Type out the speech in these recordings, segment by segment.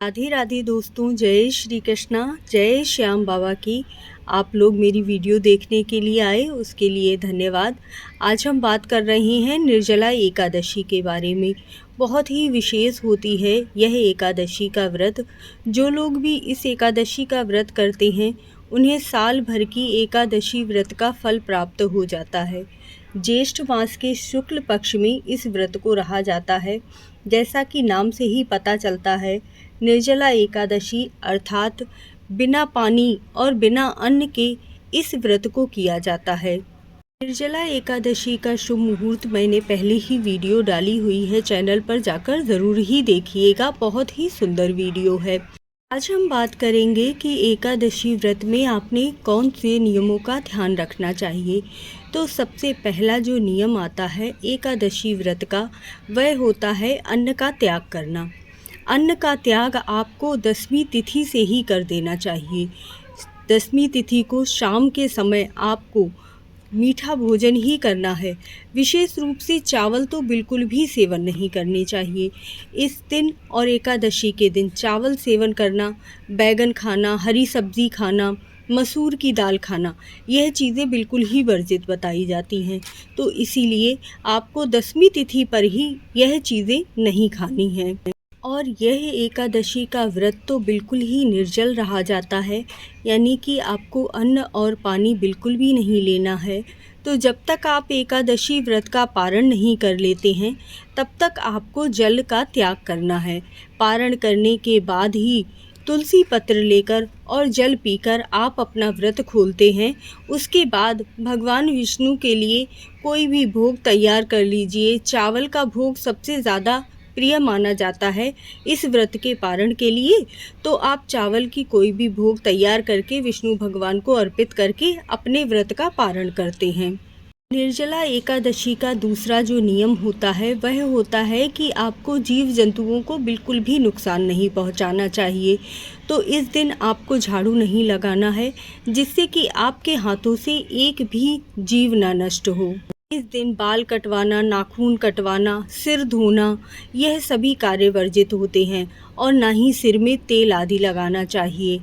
राधे राधे दोस्तों, जय श्री कृष्णा, जय श्याम बाबा की। आप लोग मेरी वीडियो देखने के लिए आए, उसके लिए धन्यवाद। आज हम बात कर रहे हैं निर्जला एकादशी के बारे में। बहुत ही विशेष होती है यह एकादशी का व्रत। जो लोग भी इस एकादशी का व्रत करते हैं उन्हें साल भर की एकादशी व्रत का फल प्राप्त हो जाता है। ज्येष्ठ मास के शुक्ल पक्ष में इस व्रत को रहा जाता है। जैसा कि नाम से ही पता चलता है, निर्जला एकादशी अर्थात बिना पानी और बिना अन्न के इस व्रत को किया जाता है। निर्जला एकादशी का शुभ मुहूर्त मैंने पहले ही वीडियो डाली हुई है, चैनल पर जाकर ज़रूर ही देखिएगा, बहुत ही सुंदर वीडियो है। आज हम बात करेंगे कि एकादशी व्रत में आपने कौन से नियमों का ध्यान रखना चाहिए। तो सबसे पहला जो नियम आता है एकादशी व्रत का, वह होता है अन्न का त्याग करना। अन्न का त्याग आपको 10वीं तिथि से ही कर देना चाहिए। 10वीं तिथि को शाम के समय आपको मीठा भोजन ही करना है। विशेष रूप से चावल तो बिल्कुल भी सेवन नहीं करने चाहिए। इस दिन और एकादशी के दिन चावल सेवन करना, बैगन खाना, हरी सब्जी खाना, मसूर की दाल खाना, यह चीज़ें बिल्कुल ही वर्जित बताई जाती हैं। तो इसीलिए आपको 10वीं तिथि पर ही यह चीज़ें नहीं खानी हैं। और यह एकादशी का व्रत तो बिल्कुल ही निर्जल रहा जाता है, यानी कि आपको अन्न और पानी बिल्कुल भी नहीं लेना है। तो जब तक आप एकादशी व्रत का पारण नहीं कर लेते हैं तब तक आपको जल का त्याग करना है। पारण करने के बाद ही तुलसी पत्र लेकर और जल पीकर आप अपना व्रत खोलते हैं। उसके बाद भगवान विष्णु के लिए कोई भी भोग तैयार कर लीजिए। चावल का भोग सबसे ज़्यादा प्रिय माना जाता है इस व्रत के पारण के लिए। तो आप चावल की कोई भी भोग तैयार करके विष्णु भगवान को अर्पित करके अपने व्रत का पारण करते हैं। निर्जला एकादशी का दूसरा जो नियम होता है वह होता है कि आपको जीव जंतुओं को बिल्कुल भी नुकसान नहीं पहुंचाना चाहिए। तो इस दिन आपको झाड़ू नहीं लगाना है, जिससे कि आपके हाथों से एक भी जीव ना नष्ट हो। इस दिन बाल कटवाना, नाखून कटवाना, सिर धोना, यह सभी कार्य वर्जित होते हैं और ना ही सिर में तेल आदि लगाना चाहिए।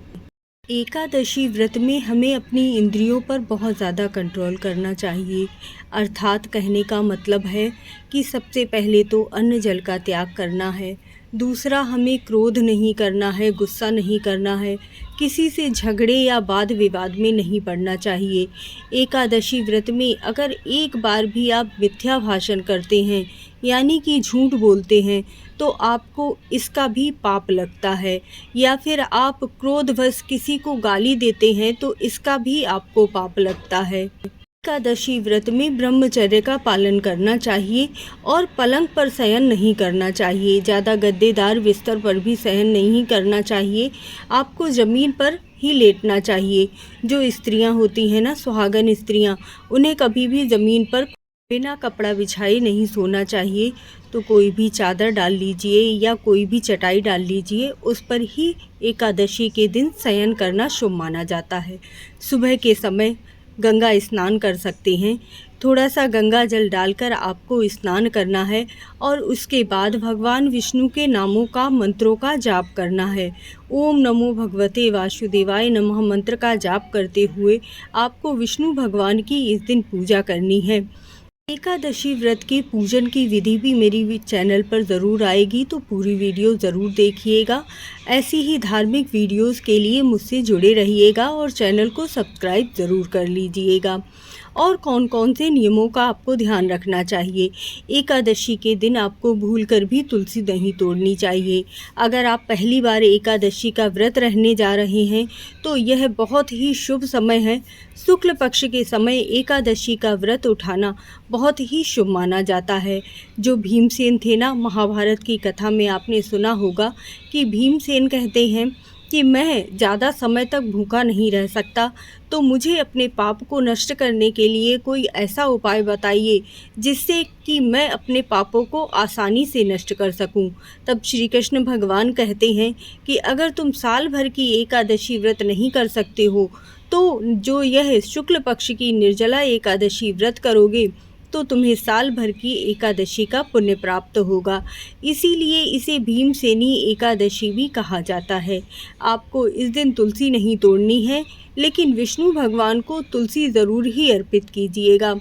एकादशी व्रत में हमें अपनी इंद्रियों पर बहुत ज़्यादा कंट्रोल करना चाहिए। अर्थात कहने का मतलब है कि सबसे पहले तो अन्न जल का त्याग करना है। दूसरा, हमें क्रोध नहीं करना है, गुस्सा नहीं करना है, किसी से झगड़े या वाद विवाद में नहीं पड़ना चाहिए। एकादशी व्रत में अगर एक बार भी आप मिथ्या भाषण करते हैं, यानी कि झूठ बोलते हैं, तो आपको इसका भी पाप लगता है। या फिर आप क्रोधवश किसी को गाली देते हैं तो इसका भी आपको पाप लगता है। एकादशी व्रत में ब्रह्मचर्य का पालन करना चाहिए और पलंग पर शयन नहीं करना चाहिए। ज़्यादा गद्देदार बिस्तर पर भी शयन नहीं करना चाहिए। आपको ज़मीन पर ही लेटना चाहिए। जो स्त्रियां होती हैं ना, सुहागन स्त्रियां, उन्हें कभी भी ज़मीन पर बिना कपड़ा बिछाए नहीं सोना चाहिए। तो कोई भी चादर डाल लीजिए या कोई भी चटाई डाल लीजिए, उस पर ही एकादशी के दिन शयन करना शुभ माना जाता है। सुबह के समय गंगा स्नान कर सकते हैं। थोड़ा सा गंगा जल डालकर आपको स्नान करना है और उसके बाद भगवान विष्णु के नामों का, मंत्रों का जाप करना है। ओम नमो भगवते वासुदेवाय नमः मंत्र का जाप करते हुए आपको विष्णु भगवान की इस दिन पूजा करनी है। एकादशी व्रत के पूजन की विधि भी मेरी चैनल पर ज़रूर आएगी, तो पूरी वीडियो ज़रूर देखिएगा। ऐसी ही धार्मिक वीडियोस के लिए मुझसे जुड़े रहिएगा और चैनल को सब्सक्राइब ज़रूर कर लीजिएगा। और कौन कौन से नियमों का आपको ध्यान रखना चाहिए। एकादशी के दिन आपको भूलकर भी तुलसी नहीं तोड़नी चाहिए। अगर आप पहली बार एकादशी का व्रत रहने जा रहे हैं तो यह बहुत ही शुभ समय है। शुक्ल पक्ष के समय एकादशी का व्रत उठाना बहुत ही शुभ माना जाता है। जो भीमसेन थे ना, महाभारत की कथा में आपने सुना होगा कि भीमसेन कहते हैं कि मैं ज़्यादा समय तक भूखा नहीं रह सकता, तो मुझे अपने पाप को नष्ट करने के लिए कोई ऐसा उपाय बताइए जिससे कि मैं अपने पापों को आसानी से नष्ट कर सकूं। तब श्री कृष्ण भगवान कहते हैं कि अगर तुम साल भर की एकादशी व्रत नहीं कर सकते हो, तो जो यह शुक्ल पक्ष की निर्जला एकादशी व्रत करोगे तो तुम्हें साल भर की एकादशी का पुण्य प्राप्त होगा। इसीलिए इसे भीमसेनी एकादशी भी कहा जाता है। आपको इस दिन तुलसी नहीं तोड़नी है, लेकिन विष्णु भगवान को तुलसी ज़रूर ही अर्पित कीजिएगा।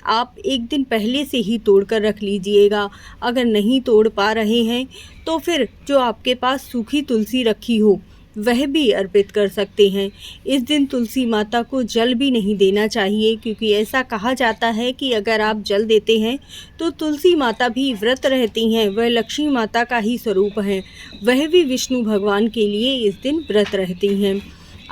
आप एक दिन पहले से ही तोड़ कर रख लीजिएगा। अगर नहीं तोड़ पा रहे हैं तो फिर जो आपके पास सूखी तुलसी रखी हो वह भी अर्पित कर सकते हैं। इस दिन तुलसी माता को जल भी नहीं देना चाहिए, क्योंकि ऐसा कहा जाता है कि अगर आप जल देते हैं तो तुलसी माता भी व्रत रहती हैं। वह लक्ष्मी माता का ही स्वरूप है, वह भी विष्णु भगवान के लिए इस दिन व्रत रहती हैं।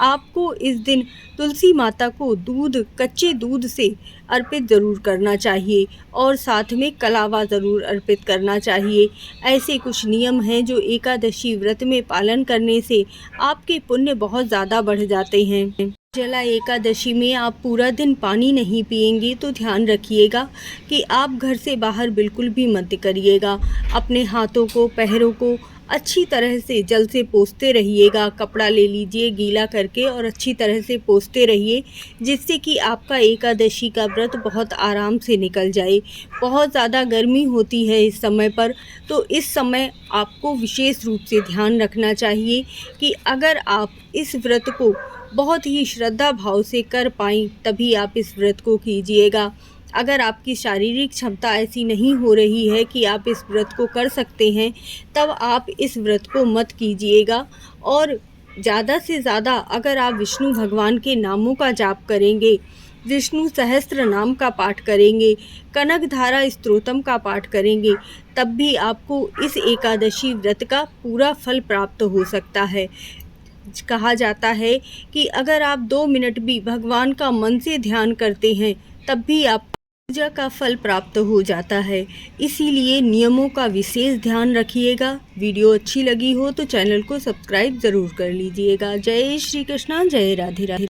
आपको इस दिन तुलसी माता को दूध, कच्चे दूध से अर्पित ज़रूर करना चाहिए और साथ में कलावा ज़रूर अर्पित करना चाहिए। ऐसे कुछ नियम हैं जो एकादशी व्रत में पालन करने से आपके पुण्य बहुत ज़्यादा बढ़ जाते हैं। निर्जला एकादशी में आप पूरा दिन पानी नहीं पिएंगे तो ध्यान रखिएगा कि आप घर से बाहर बिल्कुल भी मत करिएगा। अपने हाथों को, पैरों को अच्छी तरह से जल से पोंछते रहिएगा। कपड़ा ले लीजिए गीला करके और अच्छी तरह से पोंछते रहिए, जिससे कि आपका एकादशी का व्रत बहुत आराम से निकल जाए। बहुत ज़्यादा गर्मी होती है इस समय पर, तो इस समय आपको विशेष रूप से ध्यान रखना चाहिए कि अगर आप इस व्रत को बहुत ही श्रद्धा भाव से कर पाएँ तभी आप इस व्रत को कीजिएगा। अगर आपकी शारीरिक क्षमता ऐसी नहीं हो रही है कि आप इस व्रत को कर सकते हैं, तब आप इस व्रत को मत कीजिएगा। और ज़्यादा से ज़्यादा अगर आप विष्णु भगवान के नामों का जाप करेंगे, विष्णु सहस्त्र नाम का पाठ करेंगे, कनकधारा स्तोत्रम का पाठ करेंगे, तब भी आपको इस एकादशी व्रत का पूरा फल प्राप्त हो सकता है। कहा जाता है कि अगर आप 2 मिनट भी भगवान का मन से ध्यान करते हैं, तब भी आप पूजा का फल प्राप्त हो जाता है। इसीलिए नियमों का विशेष ध्यान रखिएगा। वीडियो अच्छी लगी हो तो चैनल को सब्सक्राइब ज़रूर कर लीजिएगा। जय श्री कृष्णा, जय राधे राधे।